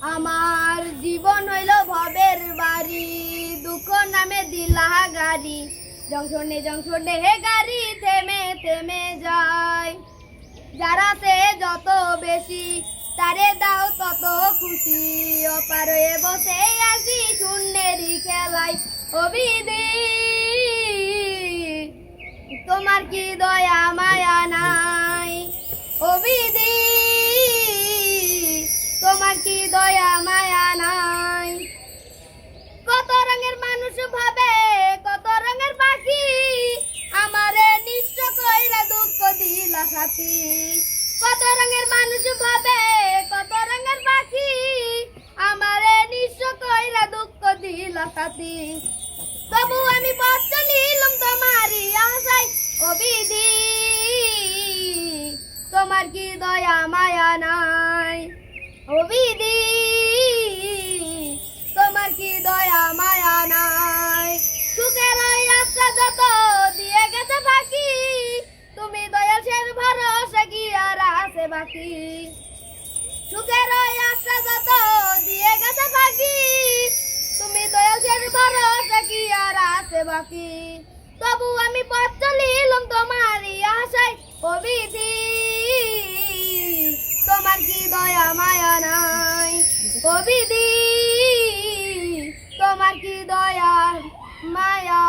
আমার জীবন হইল ভবের বাড়ি, দুঃখ নামে দিলা গাড়ি, জংশনে জংশনে হে গাড়ি থেমে থেমে যায়। যারা সে যত বেশি তারে দাও তত খুশি, অপার হয়ে বসে আছি শূন্যেরই খেলায়। অবিধি তোমার কি দয়া মায়া নাই, অবিধি তোমার কি দয়া মায়া নাই। কত রঙের মানুষ ভাবে কত রঙের পাখি, আমারে নিঃস্ব কইরা দুঃখ দিলা সাথী। কত রঙের মানুষ ভাবে কত রঙের পাখি, আমারে নিঃস্ব কইরা দুঃখ দিলা সাথী। তবু আমি পথ চলিলাম তোমারই আশায়। অবিধি তোমার কি দয়া মায়া নাই, অবিধি তোমার কি দয়া মায়া নাই। সুখের ওই আশা যত দিয়ে গেছে বাকি, তুমি দয়াল শের ভরসা কি আর আছে বাকি। সুখের ওই আশা যত দিয়ে গেছে বাকি, তুমি দয়াল শের ভরসা কি আর আছে বাকি। তবু আমি পথ চলিলাম তোমারই আশায়। অবিধি তোমার কি দয়া মায়া নাই, অবিধি তোমার কি দয়া মায়া